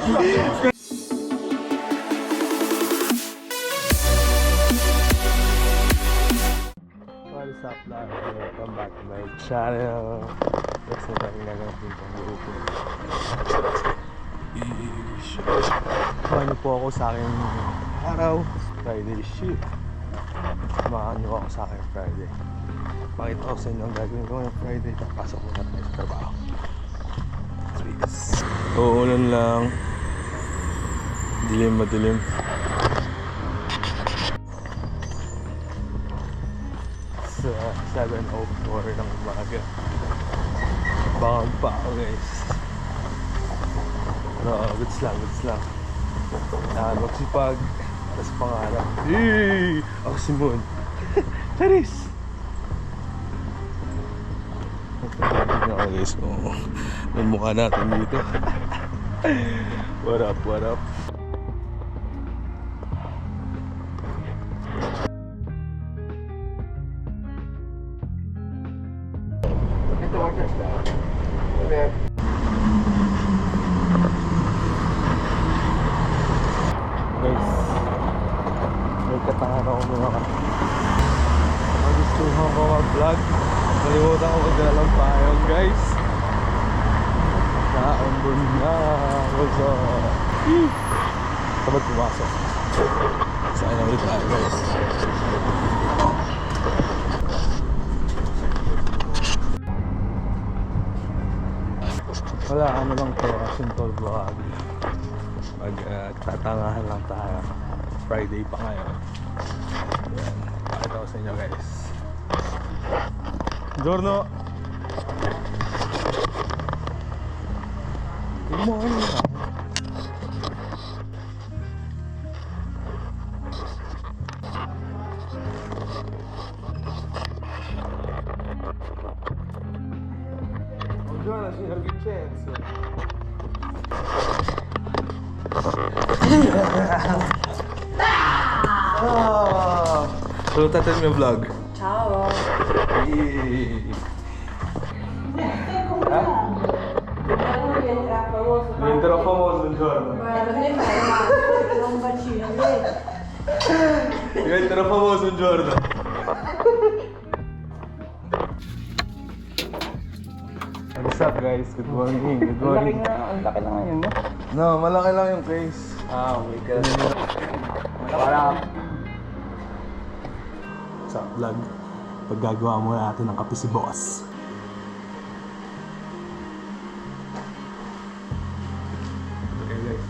What's up, love? Welcome back to my channel. Next na tayong nagagawin pang grupo. Samahan niyo po ako sa aking araw, Friday shoot. Samahan niyo ako sa aking Friday. Pakita ko sa inyo ang gagawin ko ngayong Friday. Papasok ko na tayo sa trabaho. Please. Uulan lang. Dilim madilim. Sa 7:04 ng umaga. Bangag pa ako, guys. Pero goods lang. Magsipag. Tapos pangarap. Ako si Moon. Charis! Tingnan ako, guys. May mukha natin dito. What up? Guys, may katangan ako mga magustuhan ko mag-vlog. Nalimutan ko magdalang payong, guys. Naambun na. What's up? Sabad pumasok. Saan na ulit tayo, guys. Wala, ano lang to, simple vlog. Magtatangahan lang tayo. Friday pa ngayon. Ayan, pakita ko sa inyo, guys. Giorno! Good morning! Buongiorno, signor Vincenzo! Salutate il mio vlog. Ciao. Diventerò famoso un giorno. Un bacino, Diventerò famoso un giorno. What's up, guys? Good morning. Ang laki na ngayon, no? No, malaki lang yung case. Wait ka. Para Sa vlog, paggagawa muna natin ng kape si boss. Okay, guys.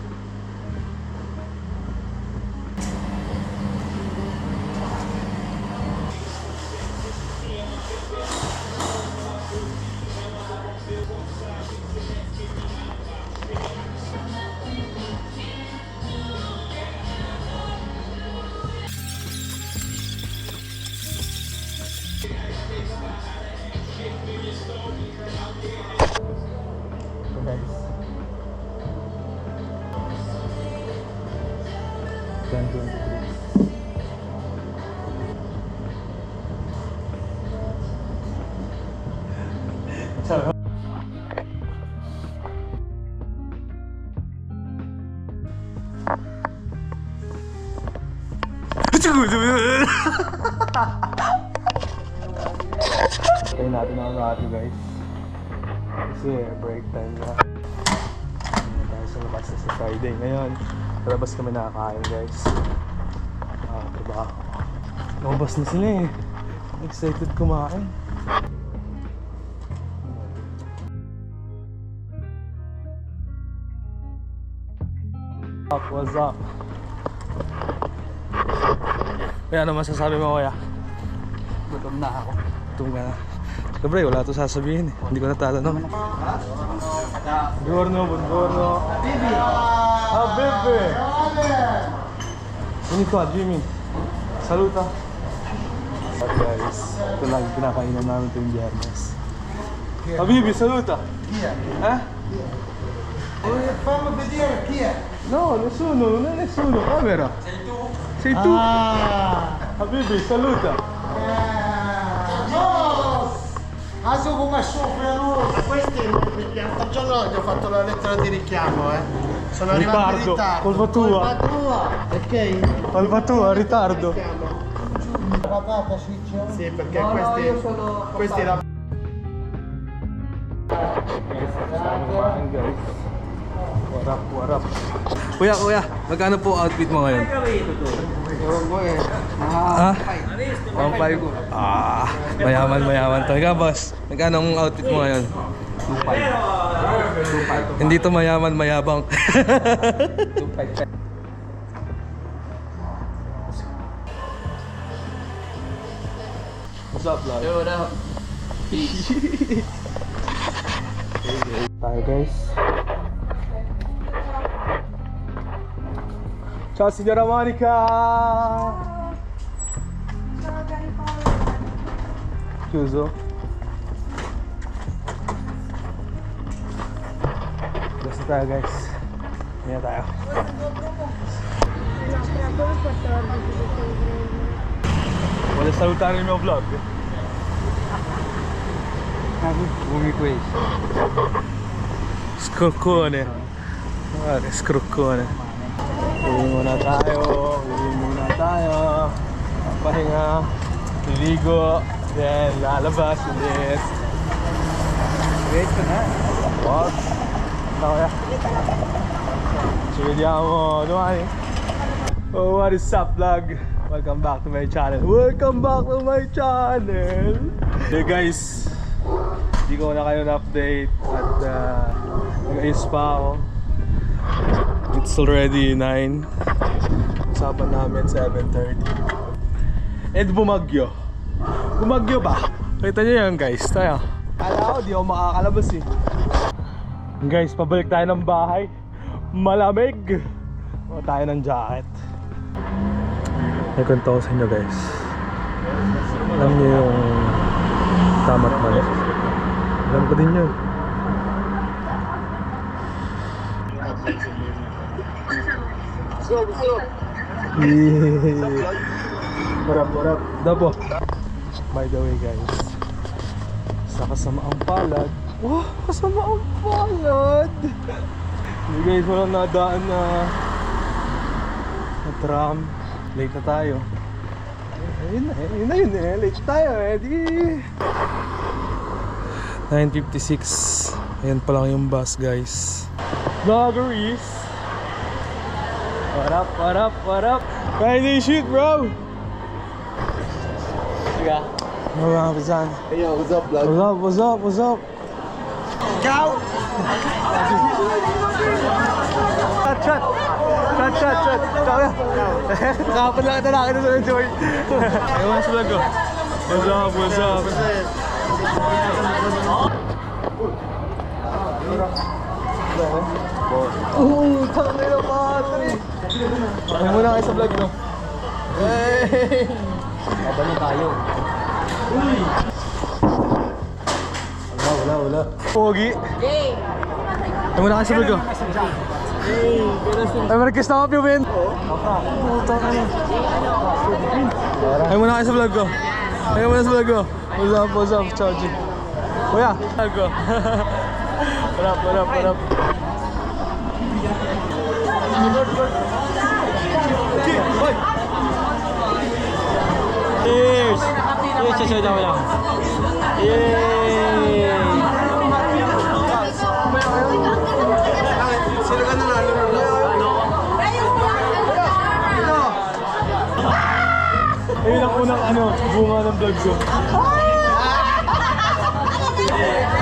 Tayo natin ang rato, guys. Kasi break time na. Tayo sa labas na sa Friday ngayon. Sa labas kami nakakain, guys. Trabaho. Lumabas na sila eh. Excited kumain. What's up? Kaya ano masasabi mo, kuya? gutom na ako. Gutom ka na. Siyempre, wala ito sasabihin eh. Hindi ko natatanong. Buongiorno. Bibi! Bibi! Ini qua, Jimmy. Saluta. At guys, ito lang pinakainan namin ito yung biyernes. Bibi, saluta! Eh? Fammi vedere chi è? No, nessuno, non è nessuno, camera. Sei tu? Habibi, saluta. Aso come soffre, questi a giorno gli ho fatto la lettera di richiamo, Sono arrivato in Ritardo, ritardo. colpa tua. Ok? Colpa tua, ritardo. Patata, ciccio? Sì, perché questi erano... What up? Kuya, magkano po outfit mo ngayon? Ha? 1.5. Mayaman to. Ikaw, boss, magkano ang outfit mo ngayon? 2.5. Hindi to mayaman, mayabang. 2.5. What's up, vlog? Yo, what up? Tayo, guys. Ciao, signora Monica! Chiuso. Basta tayo, guys. Hindi tayo. Vuole salutare il mio vlog? Bumi-quiz. Scroccone. Guarda, scroccone. Uwi muna tayo. Pahinga. Liligo. Then, lalabas ulit. Wait ko na. What? Kaya. Ci vediamo domani. Oh, what is up, vlog? Welcome back to my channel. Hey guys, hindi ko na kayo na-update at nag-ayos pa ako. It's already 9. Usapan namin 7:30. And bumagyo. Bumagyo ba? Kita nyo yan, guys. Tayo. Kala ko di ako makakalabas eh. Guys, pabalik tayo ng bahay. Malamig. O tayo ng jacket. May kwento ko sa inyo, guys. Alam niyo yung tama't mali. Alam ko din yun. What up? Dabo. By the way, guys, sa kasamaang palad. Wow, kasamaang palad! Hindi, guys, walang nadaan na tram. Late na tayo. Yun na. Late tayo di 9:56. Ayan pa lang yung bus, guys. Vloggeries. What up? Friday shoot, bro! Yeah. Mga kapisan. Hey, yo, what's up, vlog? What's up? Ciao! Chat. Ciao ya. Kapan lang ito nakita sa enjoy. Ewan sa vlog ko. What's up? Tangin na battery. Ayaw muna kayo sa vlog no. Hey! Aba na tayo. Wala. Pogi. Ayaw muna kayo sa vlog ko. Ay, marikis na ako, Piumin. Ay, muna kayo sa vlog ko. What's up, Ciao, G. Kuya, vlog ko. What up? Cheers! Cheers, daw lang. Yay! Sino ka nanalo? Ayun ang unang bunga ng vlog ko.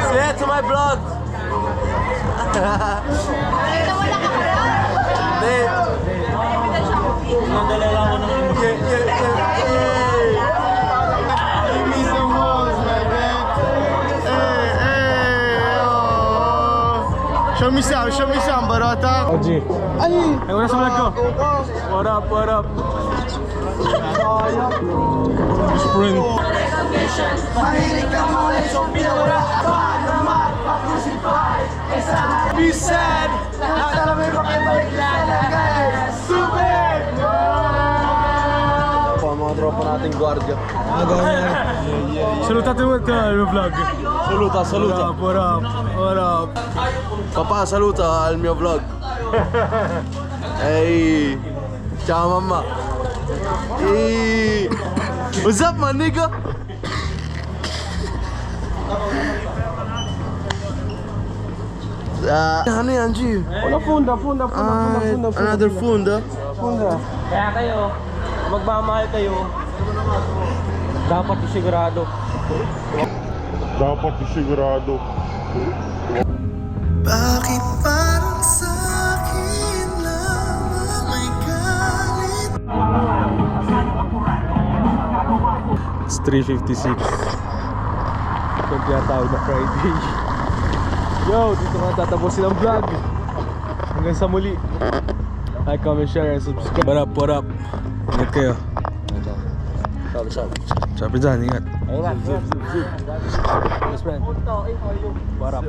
Say it to my vlog! Nandala lang ako ng Give me some balls, my man. Hey, oh. Show me some, Barata. OG. Ay, wala sa vlog ko. What up? Sprint. Be sad. Mga tropa nating guardia. Salutate mo al mio vlog. Saluta. What up? Papà, saluta al mio vlog. Hey, tsaka mama. Hey, what's up, my nigga? Ano yan, G? Wala funda. Another funda. Kaya kayo, magmamahal kayo, dapat isigurado. Bakit parang sa'kin lang may galit? It's 3:56. Kung tinatawag na Friday. Yo, dito ka tatapusin ang vlog. Hanggang sa muli. Like, comment, share, and subscribe. What up? Ingat kayo. Sabi dyan, ingat. Zip. Best friend. What up?